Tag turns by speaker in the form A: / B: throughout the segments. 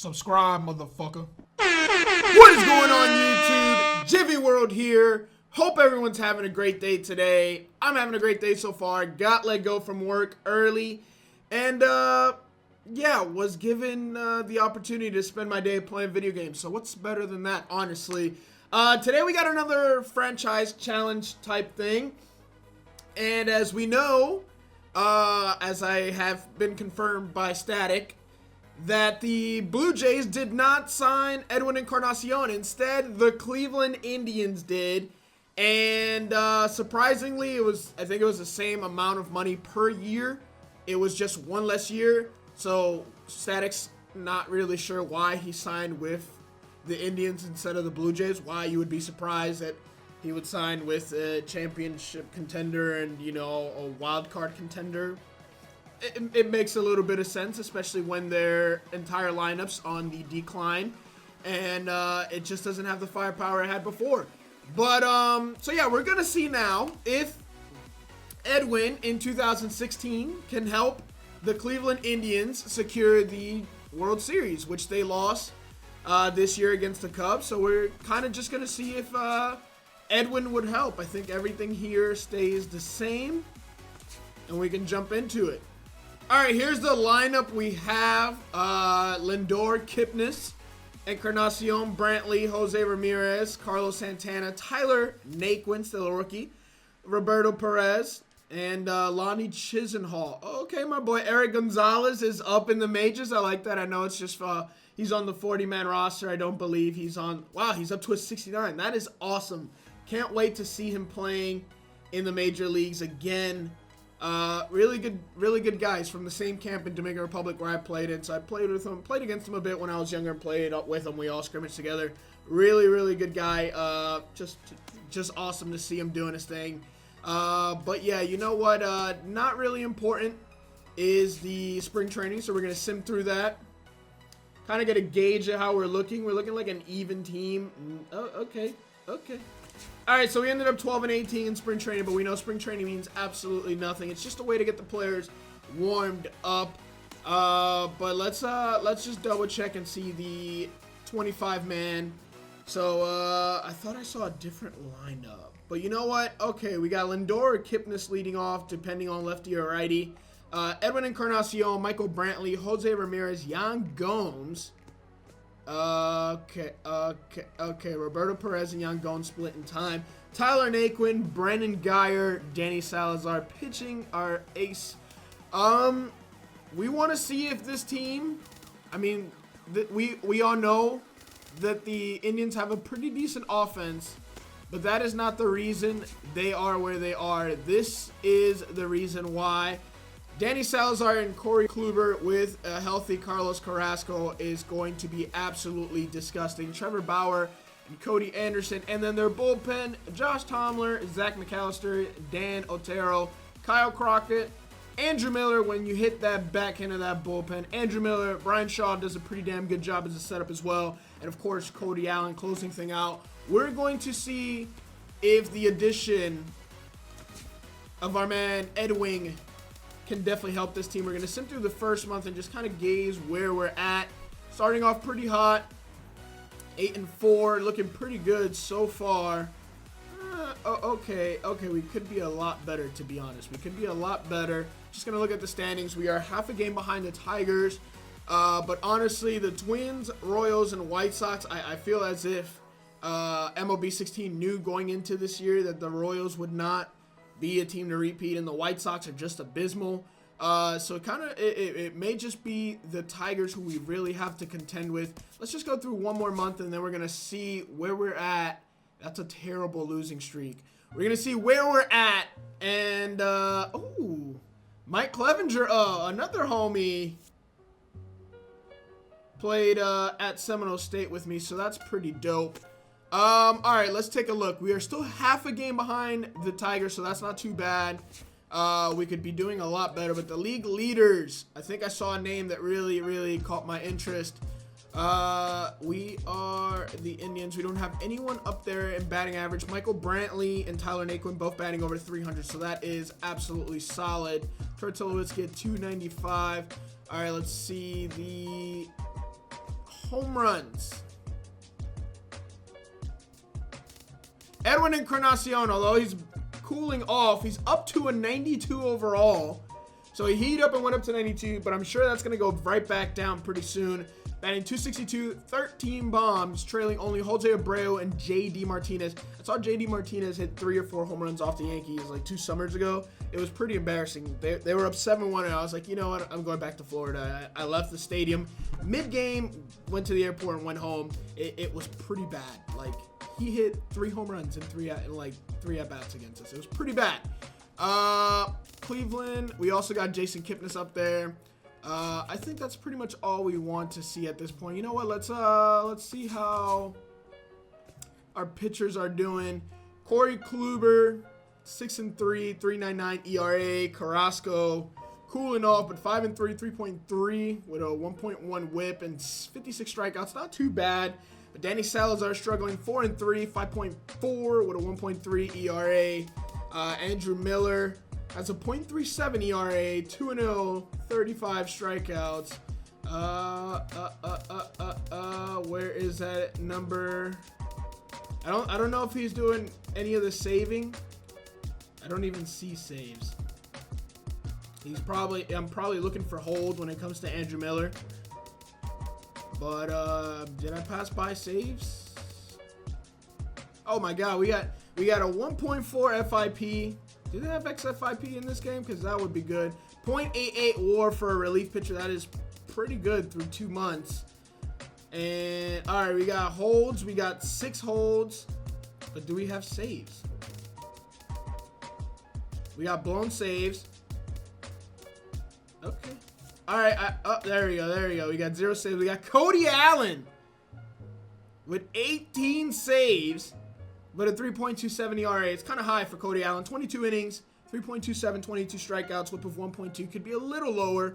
A: Subscribe, motherfucker. What is going on, YouTube? Gyvi World here. Hope everyone's having a great day today. I'm having a great day so far. Got let go from work early. And, yeah, was given the opportunity to spend my day playing video games. So what's better than that, honestly? Today we got another franchise challenge type thing. And as we know, as I have been confirmed by Static, that the Blue Jays did not sign Edwin Encarnacion. Instead, the Cleveland Indians did. And surprisingly, I think it was the same amount of money per year. It was just one less year. So Static's not really sure why he signed with the Indians instead of the Blue Jays. Why you would be surprised that he would sign with a championship contender and, you know, a wild card contender. It makes a little bit of sense, especially when their entire lineup's on the decline, and it just doesn't have the firepower it had before. But so yeah, we're gonna see now if Edwin in 2016 can help the Cleveland Indians secure the World Series, which they lost this year against the Cubs. So we're kind of just gonna see if Edwin would help. I think everything here stays the same, and we can jump into it. All right, here's the lineup we have. Lindor, Kipnis, Encarnacion, Brantley, Jose Ramirez, Carlos Santana, Tyler Naquin, still a rookie, Roberto Perez, and Lonnie Chisenhall. Okay, my boy Eric Gonzalez is up in the majors. I like that. I know it's just he's on the 40-man roster. I don't believe he's on. Wow, he's up to a 69. That is awesome. Can't wait to see him playing in the major leagues again. Really good guys from the same camp in Dominican Republic where I played in. So I played with him, played against him a bit when I was younger and played up with him. We all scrimmaged together. Really good guy. Just awesome to see him doing his thing. But yeah, you know what? Not really important is the spring training. So we're going to sim through that. Kind of get a gauge of how we're looking. We're looking like an even team. Oh, okay. All right, so we ended up 12-18 in spring training, but we know spring training means absolutely nothing. It's just a way to get the players warmed up. But let's just double check and see the 25-man. So I thought I saw a different lineup, but you know what? Okay, we got Lindor or Kipnis leading off, depending on lefty or righty. Edwin Encarnacion, Michael Brantley, Jose Ramirez, Yan Gomes. Okay. Roberto Perez and Yan Gomes split in time. Tyler Naquin, Brandon Guyer, Danny Salazar pitching our ace. We want to see if this team. I mean, we all know that the Indians have a pretty decent offense, but that is not the reason they are where they are. This is the reason why. Danny Salazar and Corey Kluber with a healthy Carlos Carrasco is going to be absolutely disgusting. Trevor Bauer and Cody Anderson. And then their bullpen, Josh Tomler, Zach McAllister, Dan Otero, Kyle Crockett, Andrew Miller. When you hit that back end of that bullpen, Andrew Miller, Brian Shaw does a pretty damn good job as a setup as well. And of course, Cody Allen closing thing out. We're going to see if the addition of our man Edwin can definitely help this team. We're going to sim through the first month and just kind of gauge where we're at. Starting off pretty hot, 8-4, looking pretty good so far. Okay, we could be a lot better, to be honest. We could be a lot better. Just going to look at the standings. We are half a game behind the Tigers, but honestly, the Twins, Royals, and White Sox, I feel as if MLB 16 knew going into this year that the Royals would not be a team to repeat, and the White Sox are just abysmal. So it may just be the Tigers who we really have to contend with. Let's just go through one more month, and then we're gonna see where we're at. That's a terrible losing streak. We're gonna see where we're at, and ooh, Mike Clevenger, another homie, played at Seminole State with me, so that's pretty dope. All right, let's take a look. We are still half a game behind the Tigers, so that's not too bad. We could be doing a lot better, but the league leaders, I think I saw a name that really caught my interest. We are the Indians. We don't have anyone up there in batting average. Michael Brantley and Tyler Naquin both batting over 300, so that is absolutely solid. Turtelowitz get 295. All right, let's see the home runs. Edwin Encarnacion, although he's cooling off, he's up to a 92 overall. So he heated up and went up to 92, but I'm sure that's going to go right back down pretty soon. Batting 262, 13 bombs, trailing only Jose Abreu and J.D. Martinez. I saw J.D. Martinez hit 3 or 4 home runs off the Yankees like 2 summers ago. It was pretty embarrassing. They were up 7-1, and I was like, you know what? I'm going back to Florida. I left the stadium. Mid-game, went to the airport and went home. It was pretty bad. Like, he hit 3 home runs in 3 at-bats against us. It was pretty bad. Cleveland, we also got Jason Kipnis up there. I think that's pretty much all we want to see at this point. You know what? Let's see how our pitchers are doing. Corey Kluber, 6-3, 3.99 ERA. Carrasco, cooling off, but 5-3, 3.3 with a 1.1 WHIP and 56 strikeouts. Not too bad. But Danny Salazar struggling, 4-3, 5.4 with a 1.3 ERA. Andrew Miller has a .37 ERA, 2-0, 35 strikeouts. Where is that number? I don't know if he's doing any of the saving. I don't even see saves. I'm probably looking for hold when it comes to Andrew Miller. But did I pass by saves? Oh my God, we got a 1.4 FIP. Do they have XFIP in this game? Because that would be good. 0.88 WAR for a relief pitcher. That is pretty good through 2 months. And all right, we got holds. We got 6 holds. But do we have saves? We got blown saves. Okay. All right. There we go. We got 0 saves. We got Cody Allen with 18 saves, but a 3.27 ERA. It's kind of high for Cody Allen. 22 innings, 3.27, 22 strikeouts, WHIP of 1.2. Could be a little lower.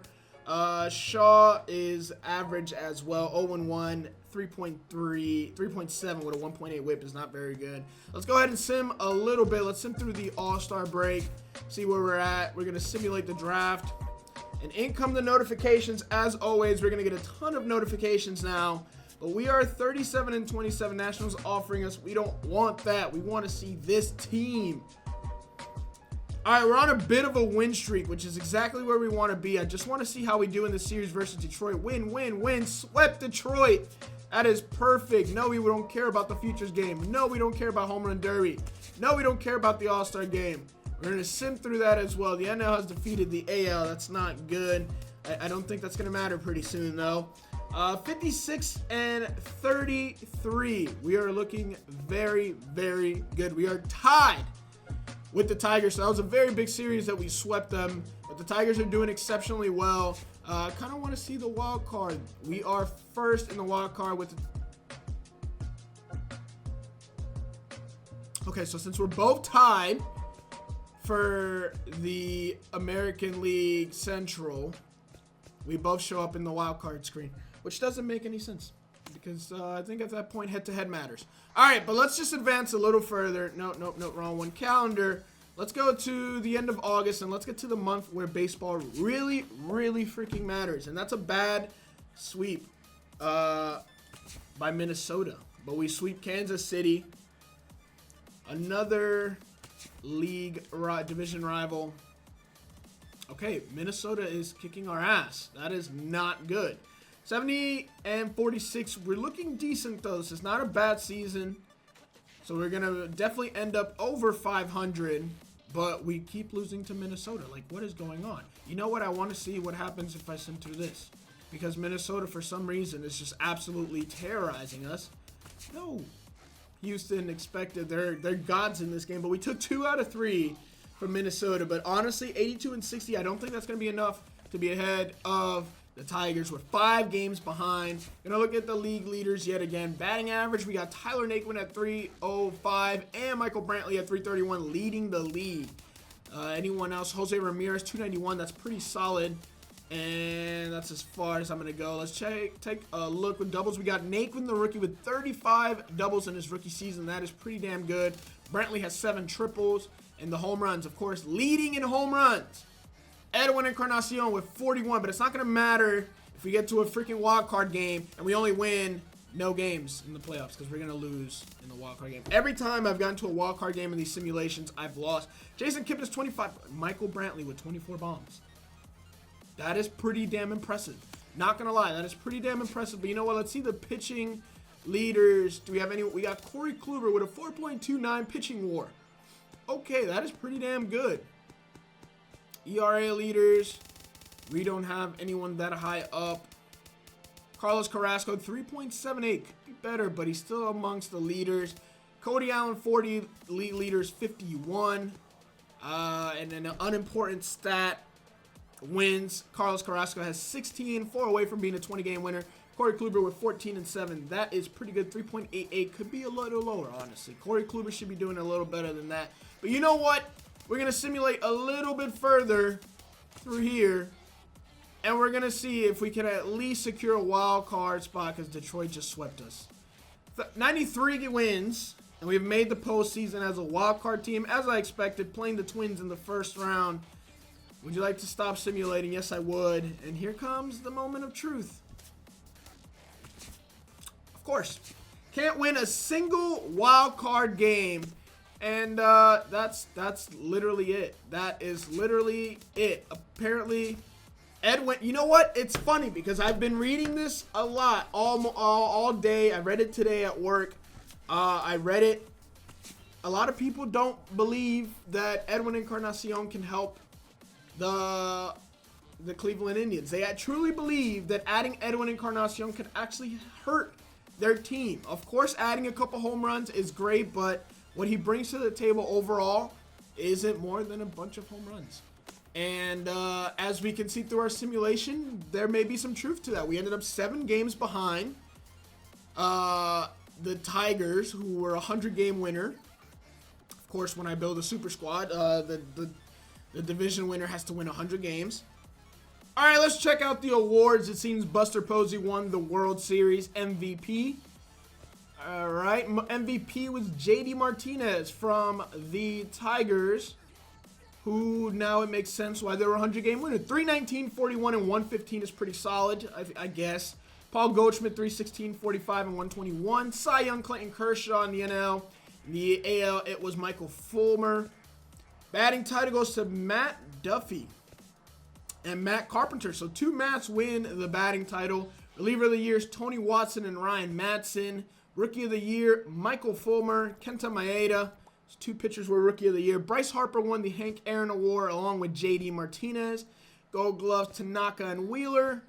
A: Shaw is average as well. 0-1, 3.3, 3.7 with a 1.8 WHIP is not very good. Let's go ahead and sim a little bit. Let's sim through the All-Star break, see where we're at. We're going to simulate the draft. And in come the notifications. As always, we're going to get a ton of notifications now. But we are 37-27. Nationals offering us. We don't want that. We want to see this team. All right, we're on a bit of a win streak, which is exactly where we want to be. I just want to see how we do in the series versus Detroit. Win. Swept Detroit. That is perfect. No, we don't care about the Futures game. No, we don't care about Home Run Derby. No, we don't care about the All-Star game. We're going to sim through that as well. The NL has defeated the AL. That's not good. I don't think that's going to matter pretty soon, though. 56-33. We are looking very, very good. We are tied with the Tigers. So that was a very big series that we swept them. But the Tigers are doing exceptionally well. Kind of want to see the wild card. We are first in the wild card with... Okay, so since we're both tied for the American League Central, we both show up in the wild card screen, which doesn't make any sense because I think at that point head-to-head matters. All right, but let's just advance a little further. No, wrong one. Calendar. Let's go to the end of August, and let's get to the month where baseball really, really freaking matters, and that's a bad sweep by Minnesota. But we sweep Kansas City, another league division rival. Okay, Minnesota is kicking our ass. That is not good. 70-46. We're looking decent, though. This is not a bad season. So we're going to definitely end up over 500. But we keep losing to Minnesota. Like, what is going on? You know what? I want to see what happens if I send through this. Because Minnesota, for some reason, is just absolutely terrorizing us. No. Houston expected. They're gods in this game. But we took 2 out of 3 from Minnesota. But honestly, 82-60, I don't think that's going to be enough to be ahead of the Tigers. We're 5 games behind. Gonna look at the league leaders yet again. Batting average, we got Tyler Naquin at 305 and Michael Brantley at 331 leading the league. Anyone else? Jose Ramirez, 291. That's pretty solid. And that's as far as I'm going to go. Let's take a look with doubles. We got Naquin, the rookie, with 35 doubles in his rookie season. That is pretty damn good. Brantley has 7 triples. And the home runs, of course, leading in home runs. Edwin Encarnacion with 41, but it's not going to matter if we get to a freaking wild card game and we only win no games in the playoffs because we're going to lose in the wild card game. Every time I've gotten to a wild card game in these simulations, I've lost. Jason Kipnis 25. Michael Brantley with 24 bombs. That is pretty damn impressive. Not going to lie, that is pretty damn impressive. But you know what? Let's see the pitching leaders. Do we have any? We got Corey Kluber with a 4.29 pitching WAR. Okay, that is pretty damn good. ERA leaders. We don't have anyone that high up. Carlos Carrasco, 3.78. Could be better, but he's still amongst the leaders. Cody Allen, 40. League leaders, 51. And then an unimportant stat, wins. Carlos Carrasco has 16, 4 away from being a 20-game winner. Corey Kluber with 14 and 7. That is pretty good. 3.88 could be a little lower, honestly. Corey Kluber should be doing a little better than that. But you know what? We're going to simulate a little bit further through here. And we're going to see if we can at least secure a wild card spot because Detroit just swept us. 93 wins. And we've made the postseason as a wild card team, as I expected, playing the Twins in the first round. Would you like to stop simulating? Yes, I would. And here comes the moment of truth. Of course. Can't win a single wild card game. And that's literally it. That is literally it. Apparently, Edwin, you know what? It's funny because I've been reading this a lot all day. I read it today at work. I read it. A lot of people don't believe that Edwin Encarnacion can help the Cleveland Indians. They truly believe that adding Edwin Encarnacion could actually hurt their team. Of course, adding a couple home runs is great, but what he brings to the table overall isn't more than a bunch of home runs. And as we can see through our simulation, there may be some truth to that. We ended up 7 games behind the Tigers, who were a 100-game winner. Of course, when I build a super squad, the division winner has to win 100 games. All right, let's check out the awards. It seems Buster Posey won the World Series MVP. All right, MVP was JD Martinez from the Tigers, who now it makes sense why they were a 100-game winner. 319, 41, and 115 is pretty solid, I guess. Paul Goldschmidt, 316, 45, and 121. Cy Young, Clayton Kershaw in the NL. In the AL, it was Michael Fulmer. Batting title goes to Matt Duffy and Matt Carpenter. So 2 Matts win the batting title. Reliever of the year is Tony Watson and Ryan Madson. Rookie of the year, Michael Fulmer, Kenta Maeda. 2 pitchers were Rookie of the Year. Bryce Harper won the Hank Aaron Award along with JD Martinez. Gold Gloves, Tanaka and Wheeler.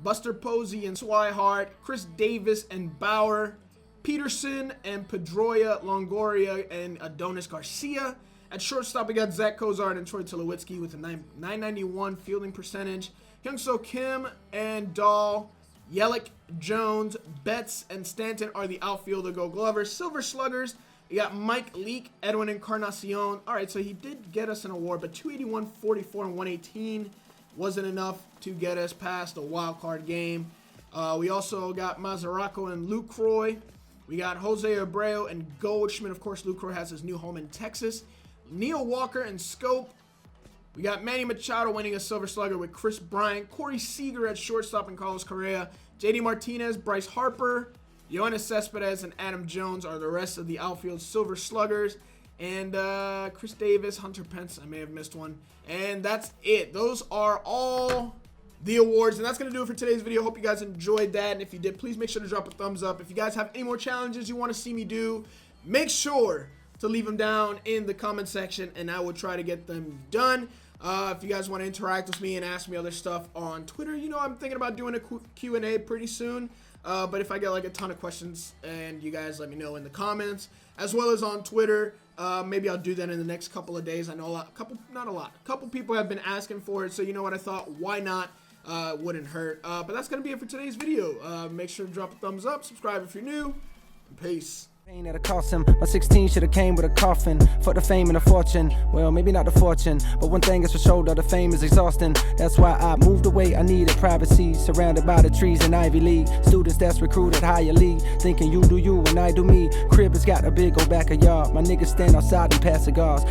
A: Buster Posey and Swihart. Chris Davis and Bauer. Peterson and Pedroia, Longoria, and Adonis Garcia. At shortstop, we got Zach Kozart and Troy Tulowitzki with a 991 fielding percentage. Hyung-Soo Kim and Dahl. Yelich, Jones, Betts, and Stanton are the outfielder Gold Glovers. Silver Sluggers, you got Mike Leake, Edwin Encarnacion. All right, so he did get us an award, but 281, 44, and 118 wasn't enough to get us past a wild card game. We also got Mazaraco and Lucroy. We got Jose Abreu and Goldschmidt. Of course, Lucroy has his new home in Texas. Neil Walker and Scope. We got Manny Machado winning a Silver Slugger with Chris Bryant. Corey Seager at shortstop and Carlos Correa. JD Martinez, Bryce Harper, Yoenis Cespedes, and Adam Jones are the rest of the outfield Silver Sluggers. And Chris Davis, Hunter Pence, I may have missed one. And that's it. Those are all the awards. And that's going to do it for today's video. Hope you guys enjoyed that. And if you did, please make sure to drop a thumbs up. If you guys have any more challenges you want to see me do, make sure to leave them down in the comment section, and I will try to get them done. If you guys want to interact with me and ask me other stuff on Twitter, you know I'm thinking about doing a Q&A pretty soon. But if I get like a ton of questions, and you guys let me know in the comments, as well as on Twitter, maybe I'll do that in the next couple of days. I know a couple people have been asking for it, so you know what, I thought, why not? Wouldn't hurt. But that's going to be it for today's video. Make sure to drop a thumbs up, subscribe if you're new, and peace.
B: That'll cost him. My 16 should have came with a coffin. For the fame and the fortune. Well, maybe not the fortune, but one thing is for sure, though, the fame is exhausting. That's why I moved away. I needed privacy, surrounded by the trees in Ivy League. Students that's recruited higher league, thinking you do you and I do me. Crib has got a big old backyard. My niggas stand outside and pass cigars.